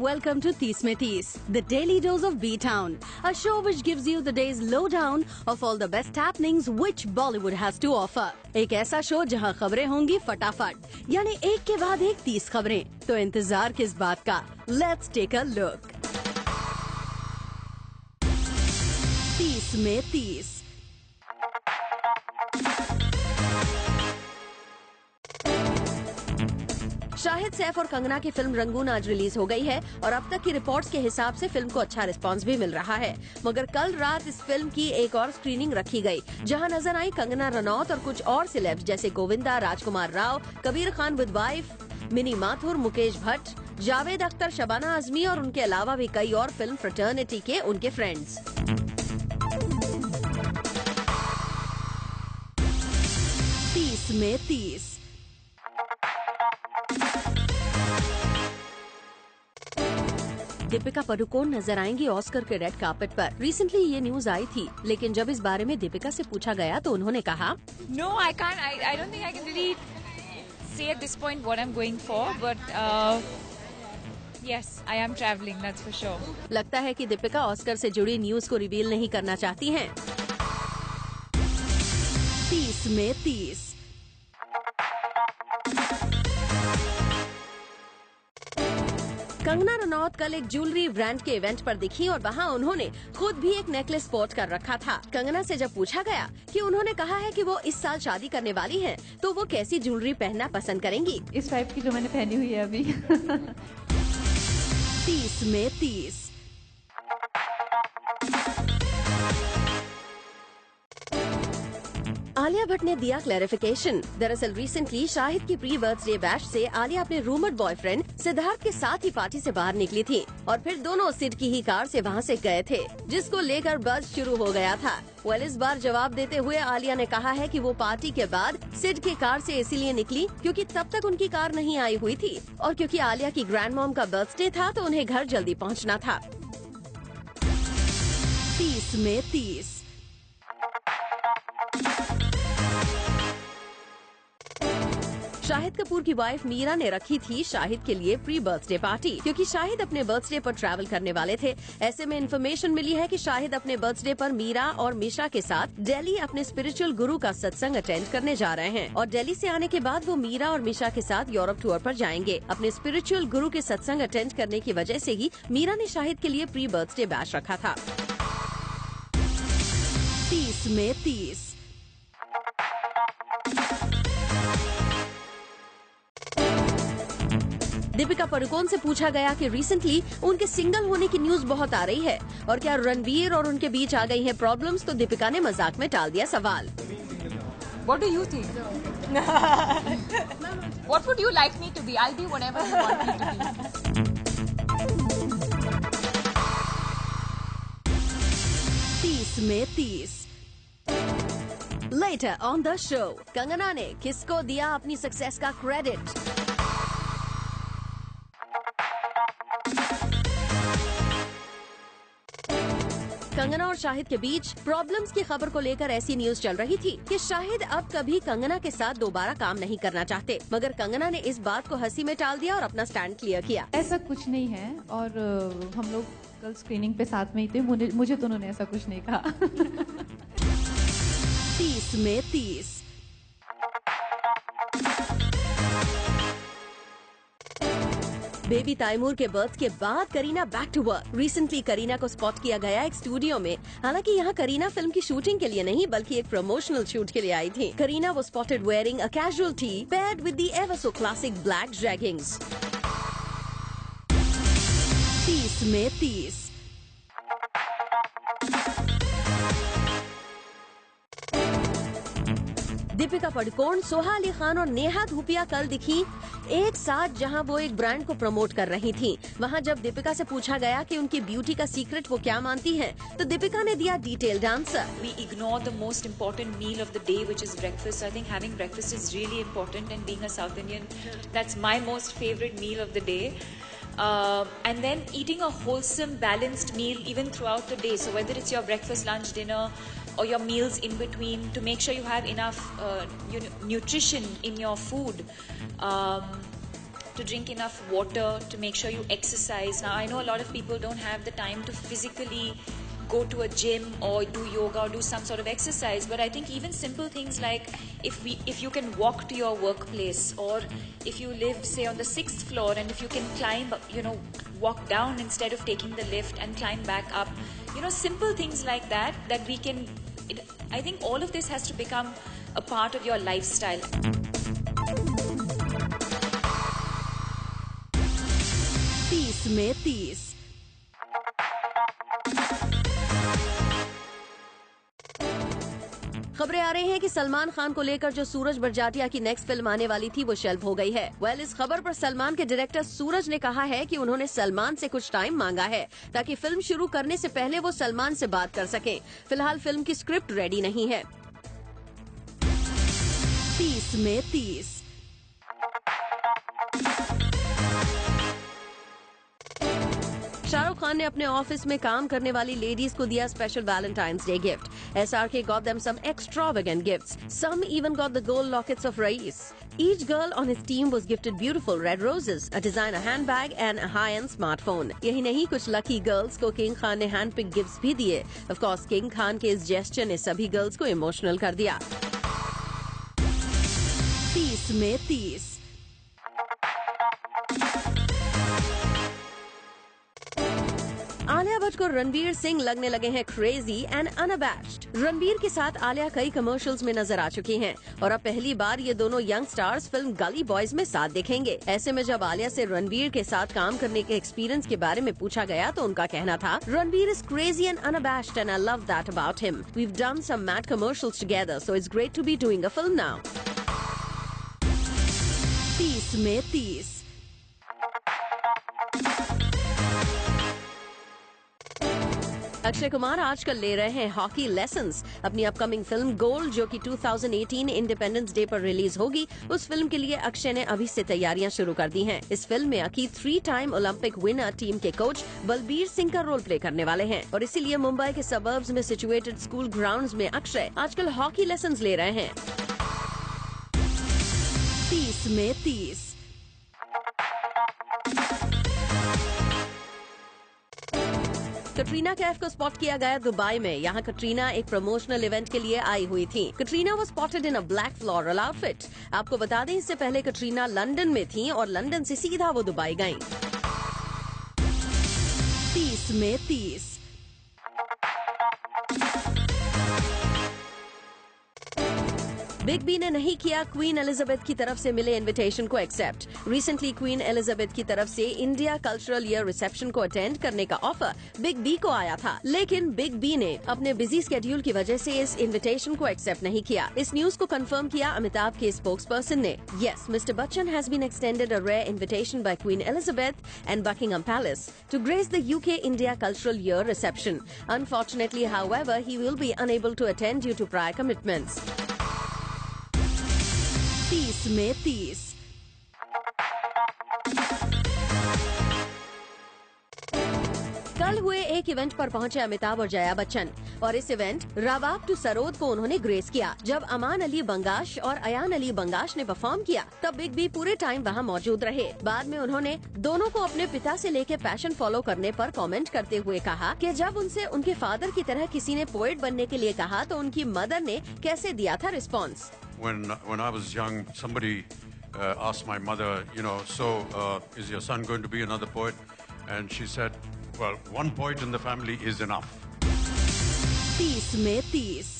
Welcome to 30 में 30, the daily dose of B-Town, a show which gives you the day's lowdown of all the best happenings which Bollywood has to offer. एक ऐसा show जहां खबरें होंगी फटाफट, यानी एक के बाद एक 30 खबरें। तो इंतजार किस बात का? Let's take a look. 30 में 30। शाहिद, सैफ और कंगना की फिल्म रंगून आज रिलीज हो गई है और अब तक की रिपोर्ट्स के हिसाब से फिल्म को अच्छा रिस्पांस भी मिल रहा है। मगर कल रात इस फिल्म की एक और स्क्रीनिंग रखी गई, जहां नजर आई कंगना रनौत और कुछ और सेलेब्स जैसे गोविंदा, राजकुमार राव, कबीर खान विद वाइफ, मिनी माथुर, मुकेश भट्ट, जावेद अख्तर, शबाना आजमी और उनके अलावा भी कई और फिल्म फ्रेटर्निटी के उनके फ्रेंड्स। 30 में 30। दीपिका पादुकोण नजर आएंगी ऑस्कर के रेड कार्पेट पर। रिसेंटली ये न्यूज आई थी, लेकिन जब इस बारे में दीपिका से पूछा गया तो उन्होंने कहा, No, I can't. I don't think I can really say at this point what I'm going for, but yes, I am traveling. That's for sure. लगता है कि दीपिका ऑस्कर से जुड़ी न्यूज को रिवील नहीं करना चाहती हैं। 30 में 30। कंगना रनौत कल एक ज्वेलरी ब्रांड के इवेंट पर दिखी और वहाँ उन्होंने खुद भी एक नेकलेस स्पोर्ट कर रखा था। कंगना से जब पूछा गया कि उन्होंने कहा है कि वो इस साल शादी करने वाली हैं, तो वो कैसी ज्वेलरी पहनना पसंद करेंगी? इस टाइप की जो मैंने पहनी हुई है अभी। 30 में 30। आलिया भट्ट ने दिया क्लैरिफिकेशन। दरअसल रिसेंटली शाहिद की प्री बर्थडे बैश से आलिया अपने रूमर्ड बॉयफ्रेंड सिद्धार्थ के साथ ही पार्टी से बाहर निकली थी और फिर दोनों सिड की ही कार से वहां से गए थे, जिसको लेकर बज़ शुरू हो गया था। इस बार जवाब देते हुए आलिया ने कहा है कि वो पार्टी के बाद सिड की कार से इसीलिए निकली क्योंकि तब तक उनकी कार नहीं आई हुई थी और क्योंकि आलिया की ग्रैंड मॉम का बर्थडे था तो उन्हें घर जल्दी पहुँचना था। 30 में 30। शाहिद कपूर की वाइफ मीरा ने रखी थी शाहिद के लिए प्री बर्थडे पार्टी, क्योंकि शाहिद अपने बर्थडे पर ट्रैवल करने वाले थे। ऐसे में इन्फॉर्मेशन मिली है कि शाहिद अपने बर्थडे पर मीरा और मिशा के साथ दिल्ली अपने स्पिरिचुअल गुरु का सत्संग अटेंड करने जा रहे हैं और दिल्ली से आने के बाद वो मीरा और मिशा के साथ यूरोप टूर पर जाएंगे। अपने स्पिरिचुअल गुरु के सत्संग अटेंड करने की वजह से ही मीरा ने शाहिद के लिए प्री बर्थडे बैश रखा था। 30 में 30। दीपिका पादुकोण से पूछा गया कि रिसेंटली उनके सिंगल होने की न्यूज बहुत आ रही है और क्या रणवीर और उनके बीच आ गई हैं प्रॉब्लम्स, तो दीपिका ने मजाक में टाल दिया सवाल। What do you think? What would you like me to be? I'll be whatever you want me to be. 30 में 30। Later on the show, Kangana ने किसको दिया अपनी सक्सेस का क्रेडिट? कंगना और शाहिद के बीच प्रॉब्लम्स की खबर को लेकर ऐसी न्यूज चल रही थी कि शाहिद अब कभी कंगना के साथ दोबारा काम नहीं करना चाहते, मगर कंगना ने इस बात को हंसी में टाल दिया और अपना स्टैंड क्लियर किया। ऐसा कुछ नहीं है और हम लोग कल स्क्रीनिंग पे साथ में ही थे, मुझे तो उन्होंने ऐसा कुछ नहीं कहा। 30 में 30। बेबी तैमूर के बर्थ के बाद Kareena back to work. Recently Kareena को स्पॉट किया गया एक स्टूडियो में। हालांकि यहाँ करीना फिल्म की शूटिंग के लिए नहीं बल्कि एक प्रमोशनल शूट के लिए आई थी। Kareena was spotted wearing a casual tee paired with the ever so classic black jeggings। 30 में 30। दीपिका पादुकोण, सोहा अली खान और नेहा धूपिया कल दिखी एक साथ, जहां वो एक ब्रांड को प्रमोट कर रही थीं। वहां जब दीपिका से पूछा गया कि उनकी ब्यूटी का सीक्रेट वो क्या मानती हैं, तो दीपिका ने दिया detailed answer. We ignore the most important meal of the day, which is breakfast. I think having breakfast is really important, and being a South Indian, that's my most favorite meal of the day. And then eating a wholesome, balanced meal even throughout the day. So whether it's your breakfast, lunch, dinner, or your meals in between, to make sure you have enough nutrition in your food. to drink enough water, to make sure you exercise. Now, I know a lot of people don't have the time to physically go to a gym or do yoga or do some sort of exercise, but I think even simple things like if you can walk to your workplace, or if you live say on the 6th floor and if you can climb, walk down instead of taking the lift and climb back up, simple things like that we can, I think all of this has to become a part of your lifestyle. 30 में 30। खबरें आ रही हैं कि सलमान खान को लेकर जो सूरज बड़जाटिया की next film आने वाली थी वो शेल्फ हो गई है। इस खबर पर सलमान के डायरेक्टर सूरज ने कहा है कि उन्होंने सलमान से कुछ टाइम मांगा है ताकि फिल्म शुरू करने से पहले वो सलमान से बात कर सकें। फिलहाल फिल्म की स्क्रिप्ट रेडी नहीं है। 30 में 30। शाहरुख खान ने अपने ऑफिस में काम करने वाली लेडीज को दिया special Valentine's day gift. SRK got them some extravagant gifts. Some even got the gold lockets of Rais. Each girl on his team was gifted beautiful red roses, a designer handbag and a high-end smartphone. यही नहीं, कुछ lucky girls को king Khan ने handpick gifts भी दिए। Of course king Khan के इस gesture ने सभी गर्ल्स को इमोशनल कर दिया। 30 में 30। आलिया भट्ट को रणवीर सिंह लगने लगे हैं क्रेजी एंड अनअबैश्ड। रणवीर के साथ आलिया कई कमर्शियल्स में नजर आ चुकी हैं और अब पहली बार ये दोनों यंग स्टार्स फिल्म गली बॉयज में साथ देखेंगे। ऐसे में जब आलिया से रणवीर के साथ काम करने के एक्सपीरियंस के बारे में पूछा गया तो उनका कहना था, Ranveer is crazy and unabashed and I love that about him. We have done some mad commercials together, so it's great to be doing a film now. 30 में 30। अक्षय कुमार आजकल ले रहे हैं हॉकी लेसन्स। अपनी अपकमिंग फिल्म गोल्ड, जो कि 2018 independence day पर release होगी, उस फिल्म के लिए अक्षय ने अभी से तैयारियां शुरू कर दी हैं। इस फिल्म में अकी 3 टाइम ओलंपिक विनर टीम के कोच बलबीर सिंह का रोल प्ले करने वाले हैं और इसीलिए मुंबई के सबर्ब्स में सिचुएटेड स्कूल ग्राउंड्स में अक्षय आजकल हॉकी लेसन्स ले रहे हैं। 30 में 30। कटरीना कैफ को स्पॉट किया गया दुबई में। यहाँ कटरीना एक प्रमोशनल इवेंट के लिए आई हुई थी। Katrina was spotted in a black floral outfit. आपको बता दें, इससे पहले कटरीना लंदन में थी और लंदन से सीधा वो दुबई गईं। 30 में 30। बिग बी ने नहीं किया क्वीन एलिजाबेथ की तरफ से मिले इनविटेशन को एक्सेप्ट। रिसेंटली क्वीन एलिजाबेथ की तरफ से इंडिया कल्चरल ईयर रिसेप्शन को अटेंड करने का ऑफर बिग बी को आया था, लेकिन बिग बी ने अपने बिजी स्केड्यूल की वजह से इस इनविटेशन को एक्सेप्ट नहीं किया। इस न्यूज को कंफर्म किया अमिताभ के स्पोक्स पर्सन ने। Yes, mister Bachchan has been extended a rare invitation by Queen Elizabeth and Buckingham Palace to grace the UK India cultural year reception. Unfortunately, however, he will be unable to attend due to prior commitments. 30 में 30। कल हुए एक event पर पहुंचे अमिताभ और जया बच्चन और इस event रबाब to sarod को उन्होंने ग्रेस किया। जब अमान अली बंगाश और अयान अली बंगाश ने परफॉर्म किया तब बिग बी पूरे टाइम वहां मौजूद रहे। बाद में उन्होंने दोनों को अपने पिता से लेके पैशन फॉलो करने पर कमेंट करते हुए कहा कि जब उनसे उनके फादर की तरह किसी ने पोएट बनने के लिए कहा तो उनकी मदर ने कैसे दिया था response. When I was young, somebody asked my mother, so is your son going to be another poet? And she said, well, one poet in the family is enough. 30 में 30।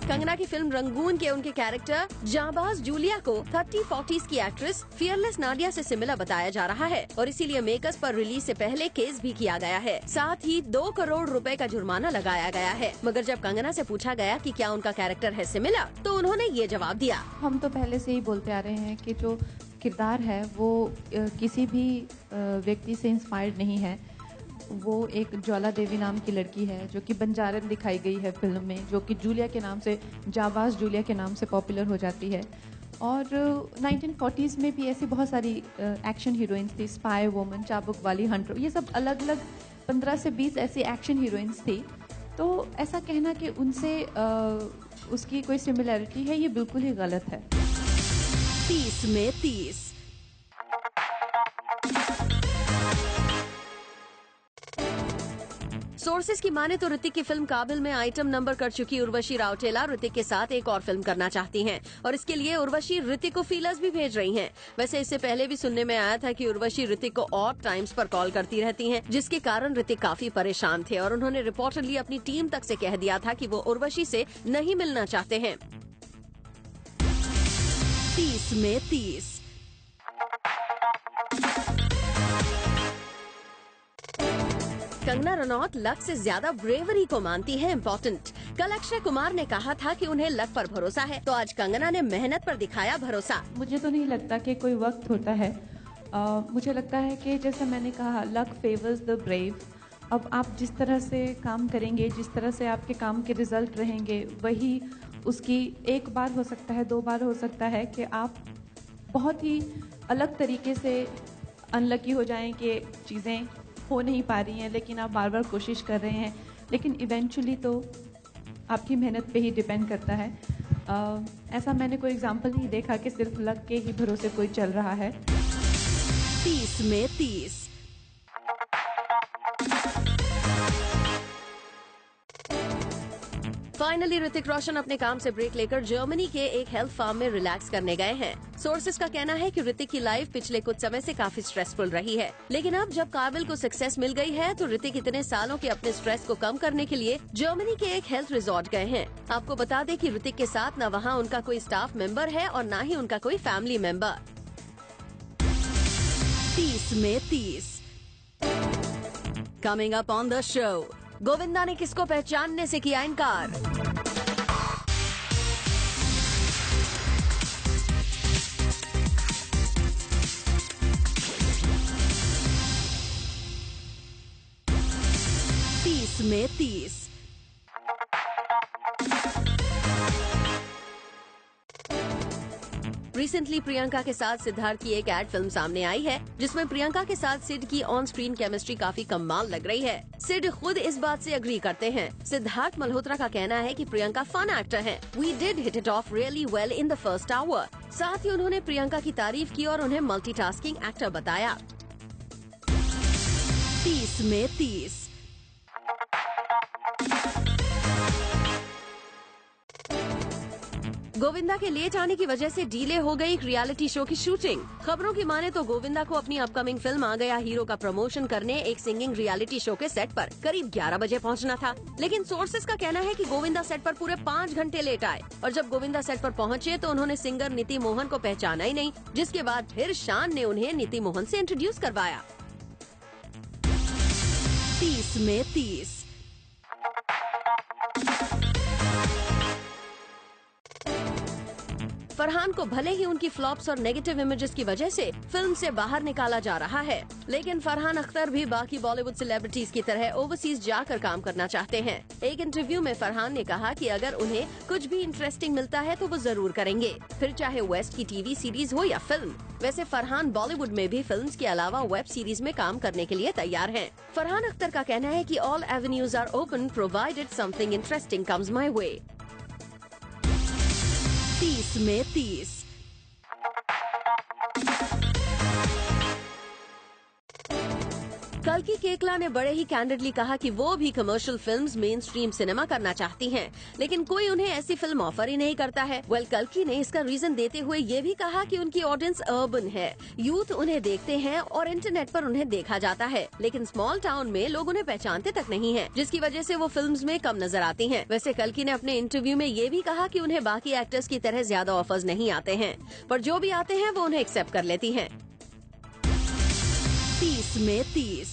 कंगना की फिल्म रंगून के उनके character जांबाज Julia को 30-40s की actress fearless Nadia से similar बताया जा रहा है और इसीलिए मेकर्स पर रिलीज से पहले केस भी किया गया है। साथ ही 2 करोड़ रुपए का जुर्माना लगाया गया है। मगर जब कंगना से पूछा गया कि क्या उनका कैरेक्टर है सिमिलर, तो उन्होंने ये जवाब दिया, हम तो पहले से ही बोलते आ रहे हैं कि जो किरदार है वो किसी भी व्यक्ति से इंस्पायर्ड नहीं है। वो एक ज्वाला देवी नाम की लड़की है जो कि बंजारन दिखाई गई है फिल्म में, जो कि जूलिया के नाम से, जाबाज जूलिया के नाम से पॉपुलर हो जाती है। और 1940s में भी ऐसी बहुत सारी एक्शन हीरोइंस थी, स्पाई वुमन, चाबुक वाली, हंटर, ये सब अलग अलग 15 से 20 ऐसी एक्शन हीरोइंस थी तो ऐसा कहना कि उनसे उसकी कोई सिमिलैरिटी है, ये बिल्कुल ही गलत है। 30 में 30। सोर्सेज की माने तो ऋतिक की फिल्म काबिल में आइटम नंबर कर चुकी उर्वशी राउटेला ऋतिक के साथ एक और फिल्म करना चाहती हैं और इसके लिए उर्वशी ऋतिक को फीलर्स भी भेज रही हैं। वैसे इससे पहले भी सुनने में आया था कि उर्वशी ऋतिक को ऑड टाइम्स पर कॉल करती रहती हैं, जिसके कारण ऋतिक काफी परेशान थे और उन्होंने रिपोर्टडली अपनी टीम तक से कह दिया था कि वो उर्वशी से नहीं मिलना चाहते हैं। 30 में 30। कंगना रनौत लक से ज्यादा ब्रेवरी को मानती है इम्पोर्टेंट। कल अक्षय कुमार ने कहा था कि उन्हें लक पर भरोसा है, तो आज कंगना ने मेहनत पर दिखाया भरोसा। मुझे तो नहीं लगता कि कोई वक्त होता है। मुझे लगता है कि जैसे मैंने कहा, लक फेवर्स द ब्रेव। अब आप जिस तरह से काम करेंगे, जिस तरह से आपके काम के रिजल्ट रहेंगे, वही उसकी एक बार हो सकता है, 2 बार हो सकता है कि आप बहुत ही अलग तरीके से अनलकी हो जाएं कि चीज़ें हो नहीं पा रही हैं, लेकिन आप बार बार कोशिश कर रहे हैं, लेकिन इवेंचुअली तो आपकी मेहनत पे ही डिपेंड करता है। ऐसा मैंने कोई एग्जांपल नहीं देखा कि सिर्फ लक के ही भरोसे कोई चल रहा है। 30 में 30। फाइनली ऋतिक रोशन अपने काम से ब्रेक लेकर जर्मनी के एक हेल्थ फार्म में रिलैक्स करने गए हैं। सोर्सेज का कहना है कि ऋतिक की लाइफ पिछले कुछ समय से काफी स्ट्रेसफुल रही है, लेकिन अब जब काबिल को सक्सेस मिल गई है तो ऋतिक इतने सालों के अपने स्ट्रेस को कम करने के लिए जर्मनी के एक हेल्थ रिजॉर्ट गए हैं। आपको बता दें कि ऋतिक के साथ न वहाँ उनका कोई स्टाफ मेंबर है और न ही उनका कोई फैमिली मेंबर। 30 में 30। Coming up on the show, Govinda ने किसको पहचानने से किया इनकार। में 30। रिसेंटली प्रियंका के साथ सिद्धार्थ की एक एड फिल्म सामने आई है, जिसमें प्रियंका के साथ सिड की ऑन स्क्रीन केमिस्ट्री काफी कमाल लग रही है। सिड खुद इस बात से अग्री करते हैं। सिद्धार्थ मल्होत्रा का कहना है कि प्रियंका फन एक्टर है। We did hit it off really well in the first hour. साथ ही उन्होंने प्रियंका की तारीफ की और उन्हें मल्टीटास्किंग एक्टर बताया। 30 में 30। गोविंदा के लेट आने की वजह से डीले हो गई एक रियलिटी शो की शूटिंग। खबरों की माने तो गोविंदा को अपनी अपकमिंग फिल्म आ गया हीरो का प्रमोशन करने एक सिंगिंग रियलिटी शो के सेट पर करीब 11 बजे पहुंचना था, लेकिन सोर्सेज का कहना है कि गोविंदा सेट पर पूरे 5 घंटे लेट आए और जब गोविंदा सेट पर पहुंचे तो उन्होंने सिंगर नीति मोहन को पहचाना ही नहीं, जिसके बाद फिर शान ने उन्हें नीति मोहन से इंट्रोड्यूस करवाया। 30 में 30। फरहान को भले ही उनकी फ्लॉप्स और नेगेटिव इमेजेस की वजह से फिल्म से बाहर निकाला जा रहा है, लेकिन फरहान अख्तर भी बाकी बॉलीवुड सेलिब्रिटीज की तरह ओवरसीज जाकर काम करना चाहते हैं। एक इंटरव्यू में फरहान ने कहा कि अगर उन्हें कुछ भी इंटरेस्टिंग मिलता है तो वो जरूर करेंगे, फिर चाहे वेस्ट की टीवी सीरीज हो या फिल्म। वैसे फरहान बॉलीवुड में भी फिल्म्स के अलावा वेब सीरीज में काम करने के लिए तैयार हैं। फरहान अख्तर का कहना है कि all avenues are open provided something interesting comes my way. 30 में 30। कल्कि केकला ने बड़े ही कैंडिडली कहा कि वो भी commercial films main stream cinema करना चाहती हैं, लेकिन कोई उन्हें ऐसी फिल्म ऑफर ही नहीं करता है। कल्कि ने इसका रीजन देते हुए ये भी कहा कि उनकी ऑडियंस अर्बन है, यूथ उन्हें देखते हैं और इंटरनेट पर उन्हें देखा जाता है, लेकिन स्मॉल टाउन में लोग उन्हें पहचानते तक नहीं है, जिसकी वजह से वो फिल्म्स में कम नजर आती हैं। वैसे कल्कि ने अपने इंटरव्यू में ये भी कहा कि उन्हें बाकी एक्टर्स की तरह ज्यादा ऑफर्स नहीं आते हैं, पर जो भी आते हैं वो उन्हें एक्सेप्ट कर लेती हैं। 30 में 30।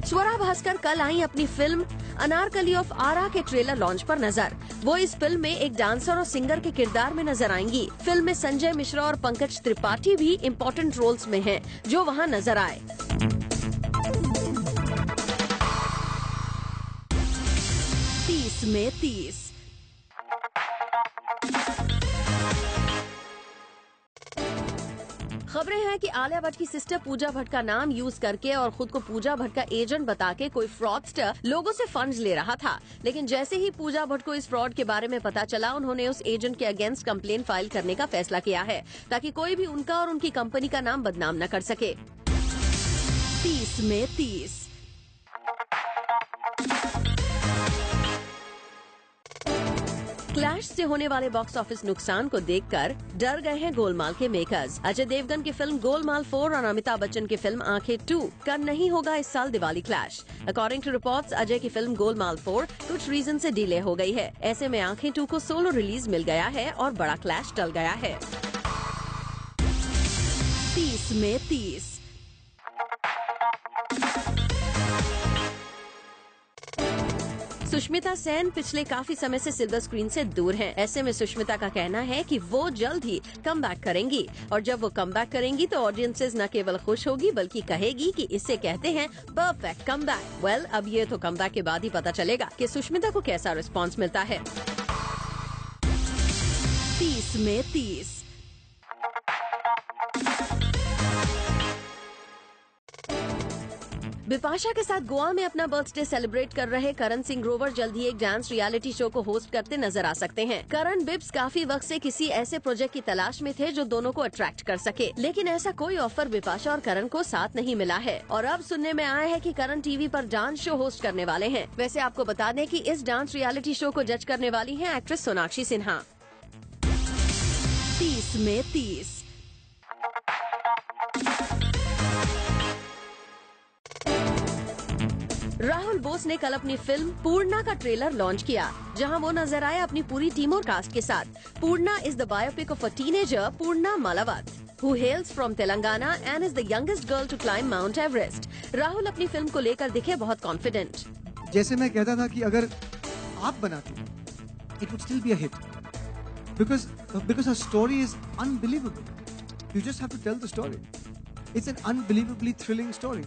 स्वरा भास्कर कल आई अपनी फिल्म अनारकली ऑफ आरा के ट्रेलर लॉन्च पर नजर। वो इस फिल्म में एक डांसर और सिंगर के किरदार में नजर आएंगी। फिल्म में संजय मिश्रा और पंकज त्रिपाठी भी इम्पोर्टेंट रोल्स में हैं, जो वहां नजर आए। 30 में 30। खबरें हैं कि आलिया भट्ट की सिस्टर पूजा भट्ट का नाम यूज करके और खुद को पूजा भट्ट का एजेंट बता के कोई फ्रॉडस्टर लोगों से फंड्स ले रहा था। लेकिन जैसे ही पूजा भट्ट को इस फ्रॉड के बारे में पता चला, उन्होंने उस एजेंट के अगेंस्ट कंप्लेन फाइल करने का फैसला किया है ताकि कोई भी उनका और उनकी कंपनी का नाम बदनाम न कर सके। 30 में 30। क्लैश से होने वाले बॉक्स ऑफिस नुकसान को देखकर डर गए हैं गोलमाल के मेकर्स। अजय देवगन की फिल्म गोलमाल 4 और अमिताभ बच्चन की फिल्म आंखें 2 का नहीं होगा इस साल Diwali clash. According to reports, Ajay की फिल्म गोलमाल 4 कुछ रीजन से डिले हो गई है। ऐसे में आंखें 2 को सोलो रिलीज मिल गया है और बड़ा क्लैश टल गया है। 30 में 30। सुष्मिता सेन पिछले काफी समय से सिल्वर स्क्रीन से दूर हैं। ऐसे में सुष्मिता का कहना है कि वो जल्द ही कम बैक करेंगी और जब वो कम बैक करेंगी तो ऑडियंसेस न केवल खुश होगी बल्कि कहेगी कि इसे कहते हैं परफेक्ट कम बैक। वेल, अब ये तो कम बैक के बाद ही पता चलेगा कि सुष्मिता को कैसा रिस्पॉन्स मिलता है। 30 में 30। बिपाशा के साथ गोवा में अपना बर्थडे सेलिब्रेट कर रहे करण सिंह ग्रोवर जल्द ही एक डांस रियलिटी शो को होस्ट करते नजर आ सकते हैं। करण बिब्स काफी वक्त से किसी ऐसे प्रोजेक्ट की तलाश में थे जो दोनों को अट्रैक्ट कर सके, लेकिन ऐसा कोई ऑफर बिपाशा और करण को साथ नहीं मिला है। और अब सुनने में आया है कि करण टीवी पर डांस शो होस्ट करने वाले हैं। वैसे आपको बता दें कि इस डांस रियलिटी शो को जज करने वाली हैं एक्ट्रेस सोनाक्षी सिन्हा। 30 में 30। राहुल बोस ने कल अपनी फिल्म पूर्णा का ट्रेलर लॉन्च किया, जहां वो नजर आए अपनी पूरी टीम और कास्ट के साथ। Purna is the biopic of a teenager Purna Malavath who hails from Telangana and is the youngest girl to climb Mount Everest. Rahul अपनी फिल्म को लेकर दिखे बहुत कॉन्फिडेंट। जैसे मैं कहता था कि अगर आप बनाते it would still be a hit because our story is unbelievable. You just have to tell the story. It's an unbelievably thrilling story.